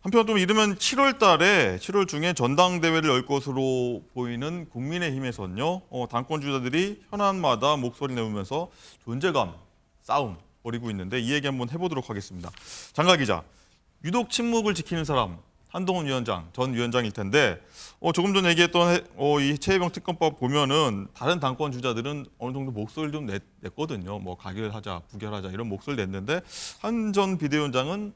한편 또 이르면 7월 달에 7월 중에 전당대회를 열 것으로 보이는 국민의힘에서는요. 당권 주자들이 현안마다 목소리 내면서 존재감 싸움 벌이고 있는데 이 얘기 한번 해보도록 하겠습니다. 장가 기자, 유독 침묵을 지키는 사람 한동훈 위원장, 전 위원장일 텐데 조금 전에 얘기했던 이 최혜병 특검법 보면은 다른 당권 주자들은 어느 정도 목소리를 좀 냈거든요. 뭐 가결하자, 부결하자 이런 목소리를 냈는데 한 전 비대위원장은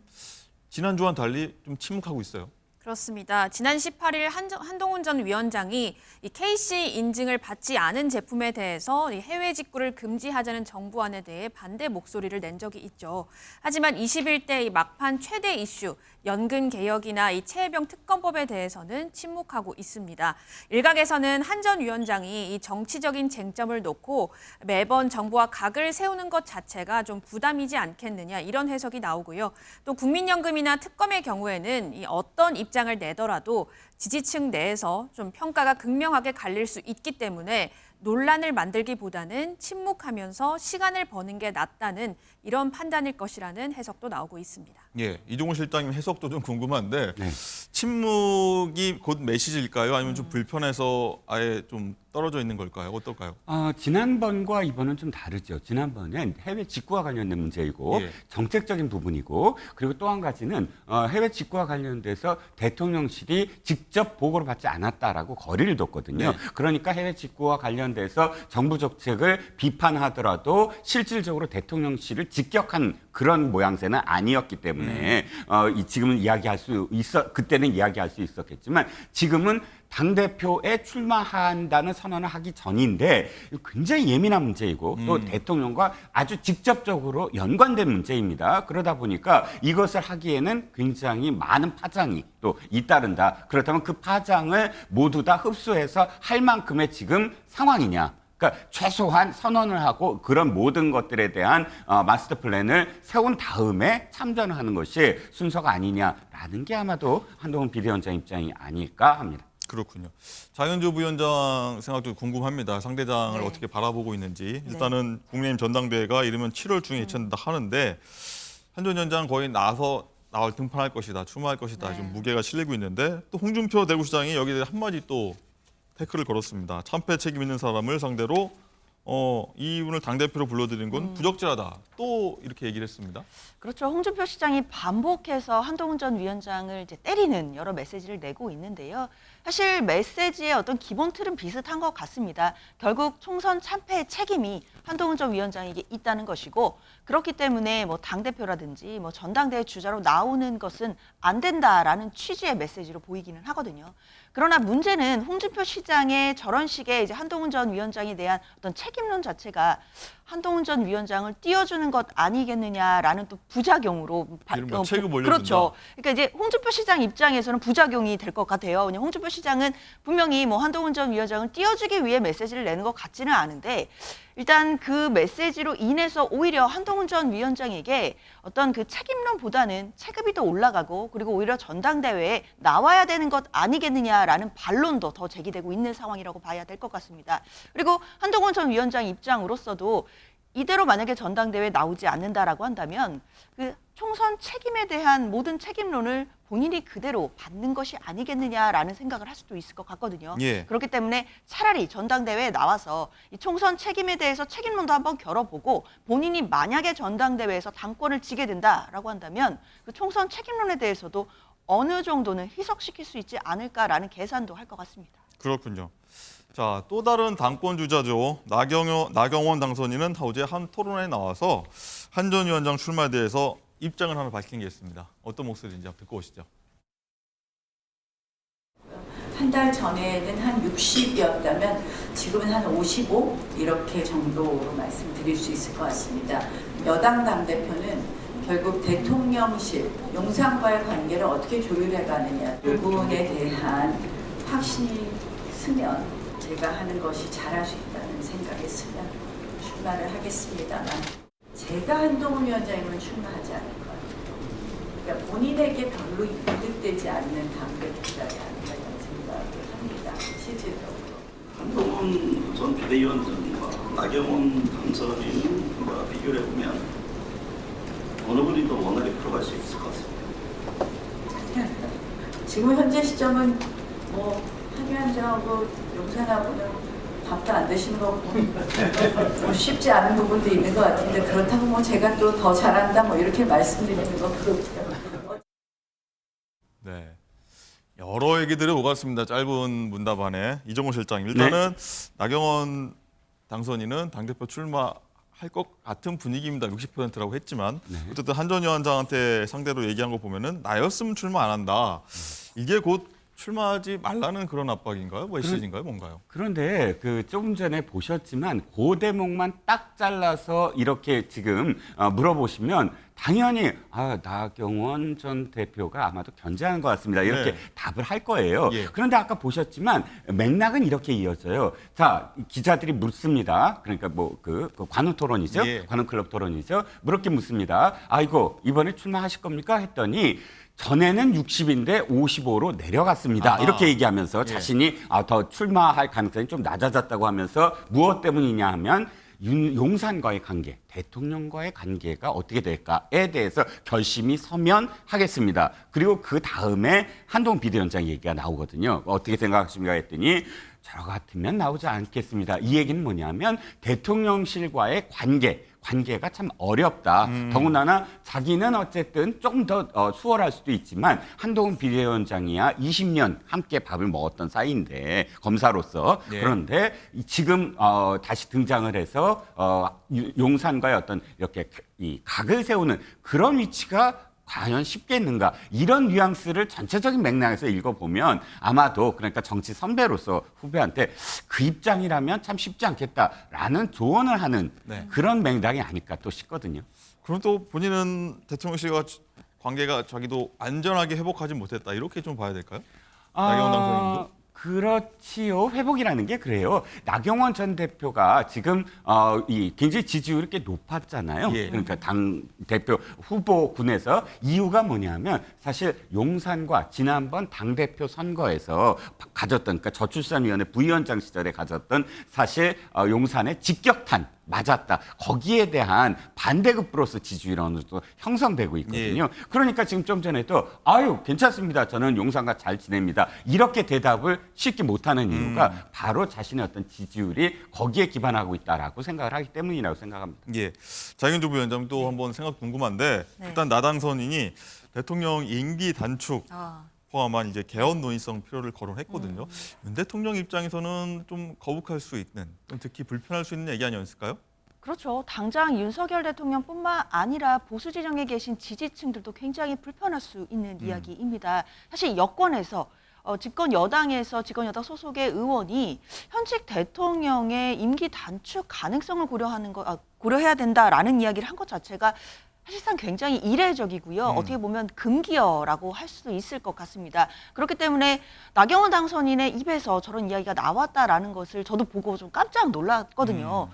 지난주와는 달리 좀 침묵하고 있어요. 그렇습니다. 지난 18일 한동훈 전 위원장이 이 KC 인증을 받지 않은 제품에 대해서 해외 직구를 금지하자는 정부안에 대해 반대 목소리를 낸 적이 있죠. 하지만 21대 막판 최대 이슈 연금 개혁이나 이 최혜병 특검법에 대해서는 침묵하고 있습니다. 일각에서는 한 전 위원장이 이 정치적인 쟁점을 놓고 매번 정부와 각을 세우는 것 자체가 좀 부담이지 않겠느냐 이런 해석이 나오고요. 또 국민연금이나 특검의 경우에는 이 어떤 입장을 내더라도 지지층 내에서 좀 평가가 극명하게 갈릴 수 있기 때문에 논란을 만들기보다는 침묵하면서 시간을 버는 게 낫다는 이런 판단일 것이라는 해석도 나오고 있습니다. 예, 이종훈 실장님 해석도 좀 궁금한데 네. 침묵이 곧 메시지일까요? 아니면 좀 불편해서 아예 좀 떨어져 있는 걸까요? 어떨까요? 지난번과 이번은 좀 다르죠. 지난번엔 해외 직구와 관련된 문제이고 예. 정책적인 부분이고 그리고 또 한 가지는 해외 직구와 관련돼서 대통령실이 직접 보고를 받지 않았다라고 거리를 뒀거든요. 네. 그러니까 해외 직구와 관련돼서 정부 정책을 비판하더라도 실질적으로 대통령실을 직격한 그런 모양새는 아니었기 때문에 지금은 이야기할 수 있어 그때는 이야기할 수 있었겠지만 지금은 당대표에 출마한다는 선언을 하기 전인데 굉장히 예민한 문제이고 또 대통령과 아주 직접적으로 연관된 문제입니다. 그러다 보니까 이것을 하기에는 굉장히 많은 파장이 또 잇따른다. 그렇다면 그 파장을 모두 다 흡수해서 할 만큼의 지금 상황이냐. 그러니까 최소한 선언을 하고 그런 모든 것들에 대한 마스터 플랜을 세운 다음에 참전을 하는 것이 순서가 아니냐라는 게 아마도 한동훈 비대위원장 입장이 아닐까 합니다. 그렇군요. 장현주 부위원장 생각도 궁금합니다. 상대장을 네. 어떻게 바라보고 있는지. 일단은 국민의힘 전당대회가 이르면 7월 중에 예찬된다 하는데 한 전 위원장 거의 나올 등판할 것이다, 출마할 것이다. 네. 지금 무게가 실리고 있는데 또 홍준표 대구시장이 여기에 대해 한마디 또 태클을 걸었습니다. 참패 책임 있는 사람을 상대로 이분을 당대표로 불러들인 건 부적절하다. 또 이렇게 얘기를 했습니다. 그렇죠. 홍준표 시장이 반복해서 한동훈 전 위원장을 이제 때리는 여러 메시지를 내고 있는데요. 사실 메시지의 어떤 기본 틀은 비슷한 것 같습니다. 결국 총선 참패의 책임이 한동훈 전 위원장에게 있다는 것이고 그렇기 때문에 뭐 당대표라든지 뭐 전당대회 주자로 나오는 것은 안 된다라는 취지의 메시지로 보이기는 하거든요. 그러나 문제는 홍준표 시장의 저런 식의 이제 한동훈 전 위원장에 대한 어떤 책임론 자체가 한동훈 전 위원장을 띄워주는 것 아니겠느냐라는 또 부작용으로 이른바 체급 올려준다. 그렇죠. 그러니까 이제 홍준표 시장 입장에서는 부작용이 될 것 같아요. 그냥 홍준표 시장은 분명히 뭐 한동훈 전 위원장을 띄워주기 위해 메시지를 내는 것 같지는 않은데 일단 그 메시지로 인해서 오히려 한동훈 전 위원장에게 어떤 그 책임론보다는 체급이 더 올라가고 그리고 오히려 전당대회에 나와야 되는 것 아니겠느냐라는 반론도 더 제기되고 있는 상황이라고 봐야 될 것 같습니다. 그리고 한동훈 전 위원장 입장으로서도 이대로 만약에 전당대회에 나오지 않는다라고 한다면 그 총선 책임에 대한 모든 책임론을 본인이 그대로 받는 것이 아니겠느냐라는 생각을 할 수도 있을 것 같거든요. 예. 그렇기 때문에 차라리 전당대회에 나와서 이 총선 책임에 대해서 책임론도 한번 겨뤄보고 본인이 만약에 전당대회에서 당권을 지게 된다라고 한다면 그 총선 책임론에 대해서도 어느 정도는 희석시킬 수 있지 않을까라는 계산도 할 것 같습니다. 그렇군요. 자, 또 다른 당권 주자죠. 나경원 당선인은 어제 한 토론회에 나와서 한 전 위원장 출마에 대해서 입장을 하나 밝힌 게 있습니다. 어떤 목소리인지 한번 듣고 오시죠. 한 달 전에는 한 60이었다면 지금은 한 55 이렇게 정도로 말씀드릴 수 있을 것 같습니다. 여당 당대표는 결국 대통령실, 용산과의 관계를 어떻게 조율해가느냐 이 부분에 대한 확신이 있으면 제가 하는 것이 잘할 수 있다는 생각했으면 출마를 하겠습니다만 제가 한동훈 위원장님은 출마하지 않을 것 같아요. 그러니까 본인에게 별로 이득되지 않는 당대표자가 아닌가 이런 생각을 합니다. 실질적으로. 한동훈 전 비대위원장과 나경원 당선인과 비교를 해보면 어느 분이 더 원활히 풀어갈 수 있을 것 같습니다. 지금 현재 시점은 뭐 한위원장하고 용산하고는 밥도 안 드시는 거 보고 뭐 쉽지 않은 부분도 있는 것 같은데 그렇다고 뭐 제가 또 더 잘한다 뭐 이렇게 말씀드리는 건 그렇고요. 네. 여러 얘기들이 오갔습니다. 짧은 문답 안에. 이정호 실장, 일단은 나경원 당선인은 당대표 출마할 것 같은 분위기입니다. 60%라고 했지만 어쨌든 한 전 위원장한테 상대로 얘기한 거 보면은 나였으면 출마 안 한다. 이게 곧 출마하지 말라는 그런 압박인가요? 메시지인가요? 뭔가요? 그런데 그 조금 전에 보셨지만 그 대목만 딱 잘라서 이렇게 지금 물어보시면 당연히 나경원 전 대표가 아마도 견제하는 것 같습니다. 이렇게 네. 답을 할 거예요. 예. 그런데 아까 보셨지만 맥락은 이렇게 이어져요. 자, 기자들이 묻습니다. 그러니까 뭐 그 관훈 토론이죠. 예. 관훈 클럽 토론이죠. 그렇게 묻습니다. 아이고 이번에 출마하실 겁니까? 했더니 전에는 60인데 55로 내려갔습니다. 아하. 이렇게 얘기하면서 예. 자신이 더 출마할 가능성이 좀 낮아졌다고 하면서 무엇 때문이냐 하면 용산과의 관계, 대통령과의 관계가 어떻게 될까에 대해서 결심이 서면 하겠습니다. 그리고 그 다음에 한동훈 비대위원장 얘기가 나오거든요. 어떻게 생각하십니까 했더니 저 같으면 나오지 않겠습니다. 이 얘기는 뭐냐면 대통령실과의 관계가 참 어렵다. 더군다나 자기는 어쨌든 조금 더 수월할 수도 있지만 한동훈 비대위원장이야 20년 함께 밥을 먹었던 사이인데 검사로서 예. 그런데 지금 다시 등장을 해서 용산과의 어떤 이렇게 이 각을 세우는 그런 위치가 과연 쉽겠는가 이런 뉘앙스를 전체적인 맥락에서 읽어보면 아마도 그러니까 정치 선배로서 후배한테 그 입장이라면 참 쉽지 않겠다라는 조언을 하는 네. 그런 맥락이 아닐까 또 싶거든요. 그럼 또 본인은 대통령실과 관계가 자기도 안전하게 회복하지 못했다. 이렇게 좀 봐야 될까요? 나경원 당선인도? 그렇지요. 회복이라는 게 그래요. 나경원 전 대표가 지금 굉장히 지지율이 꽤 높았잖아요. 예. 그러니까 당 대표 후보군에서 이유가 뭐냐면 사실 용산과 지난번 당 대표 선거에서 가졌던 그러니까 저출산위원회 부위원장 시절에 가졌던 사실 용산의 직격탄 맞았다. 거기에 대한 반대급부로서 지지율이 어느 정도 형성되고 있거든요. 그러니까 지금 좀 전에도 괜찮습니다. 저는 용산과 잘 지냅니다. 이렇게 대답을 쉽게 못하는 이유가 바로 자신의 어떤 지지율이 거기에 기반하고 있다라고 생각을 하기 때문이라고 생각합니다. 예. 장윤주 부위원장도 한번 생각 궁금한데 일단 나 당선인이 대통령 임기 단축 포함한 이제 개헌 논의성 필요를 거론했거든요. 윤 대통령 입장에서는 좀 거북할 수 있는, 좀 특히 불편할 수 있는 얘기 아니었을까요? 그렇죠. 당장 윤석열 대통령뿐만 아니라 보수 진영에 계신 지지층들도 굉장히 불편할 수 있는 이야기입니다. 사실 여권에서 집권 여당에서 집권 여당 소속의 의원이 현직 대통령의 임기 단축 가능성을 고려해야 된다라는 이야기를 한 것 자체가 사실상 굉장히 이례적이고요. 어떻게 보면 금기어라고 할 수도 있을 것 같습니다. 그렇기 때문에 나경원 당선인의 입에서 저런 이야기가 나왔다라는 것을 저도 보고 좀 깜짝 놀랐거든요.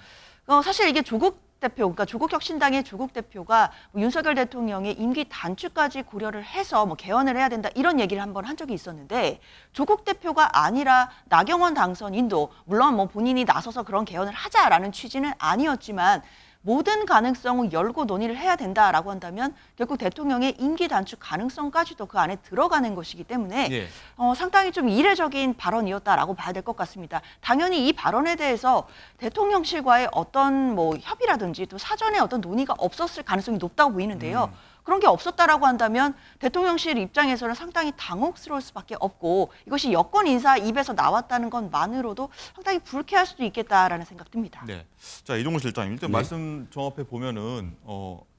사실 이게 조국 대표, 그러니까 조국혁신당의 조국 대표가 윤석열 대통령의 임기 단축까지 고려를 해서 개헌을 해야 된다 이런 얘기를 한번 한 적이 있었는데 조국 대표가 아니라 나경원 당선인도 물론 본인이 나서서 그런 개헌을 하자라는 취지는 아니었지만 모든 가능성을 열고 논의를 해야 된다라고 한다면 결국 대통령의 임기 단축 가능성까지도 그 안에 들어가는 것이기 때문에 예. 상당히 좀 이례적인 발언이었다라고 봐야 될 것 같습니다. 당연히 이 발언에 대해서 대통령실과의 어떤 협의라든지 또 사전에 어떤 논의가 없었을 가능성이 높다고 보이는데요. 그런 게 없었다라고 한다면 대통령실 입장에서는 상당히 당혹스러울 수밖에 없고 이것이 여권 인사 입에서 나왔다는 것만으로도 상당히 불쾌할 수도 있겠다라는 생각 듭니다. 네. 자, 이종호 실장님, 일단 말씀 종합해 보면은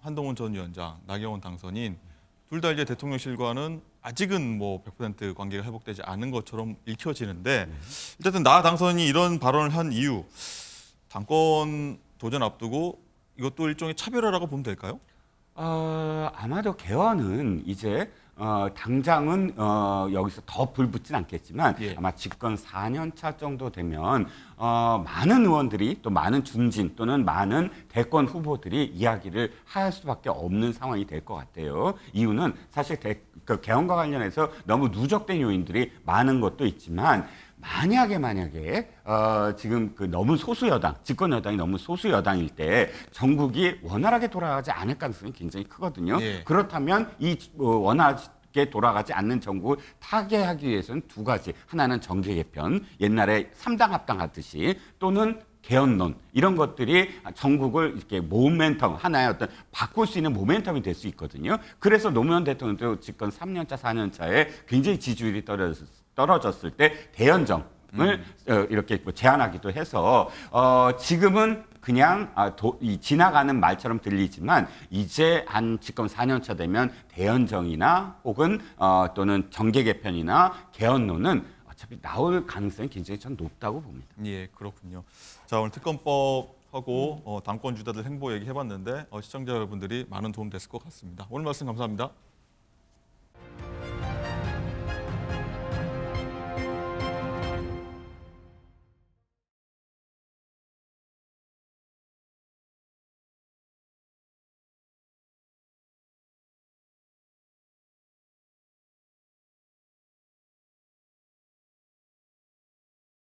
한동훈 전 위원장, 나경원 당선인 둘 다 이제 대통령실과는 아직은 100% 관계가 회복되지 않은 것처럼 읽혀지는데 어쨌든 나 당선인이 이런 발언을 한 이유, 당권 도전 앞두고 이것도 일종의 차별화라고 보면 될까요? 아마도 개헌은 이제 당장은 여기서 더 불붙진 않겠지만 예. 아마 집권 4년 차 정도 되면 많은 의원들이 또 많은 중진 또는 많은 대권 후보들이 이야기를 할 수밖에 없는 상황이 될 것 같아요. 이유는 사실 그 개헌과 관련해서 너무 누적된 요인들이 많은 것도 있지만 만약에 지금 너무 소수 여당, 집권 여당이 너무 소수 여당일 때 전국이 원활하게 돌아가지 않을 가능성이 굉장히 크거든요. 예. 그렇다면 이 원활하게 게 돌아가지 않는 정국을 타개하기 위해서는 두 가지. 하나는 정계 개편, 옛날에 삼당 합당하듯이 또는 개헌론 이런 것들이 전국을 이렇게 모멘텀 하나의 어떤 바꿀 수 있는 모멘텀이 될 수 있거든요. 그래서 노무현 대통령도 집권 3년차, 4년차에 굉장히 지지율이 떨어졌을 때 대연정을 이렇게 제안하기도 해서 지금은 그냥 지나가는 말처럼 들리지만 이제 한 집권 4년차 되면 대연정이나 혹은 또는 정계 개편이나 개헌론은 어차피 나올 가능성이 굉장히 전 높다고 봅니다. 예, 그렇군요. 자, 오늘 특검법하고 당권 주자들 행보 얘기해봤는데 시청자 여러분들이 많은 도움 됐을 것 같습니다. 오늘 말씀 감사합니다.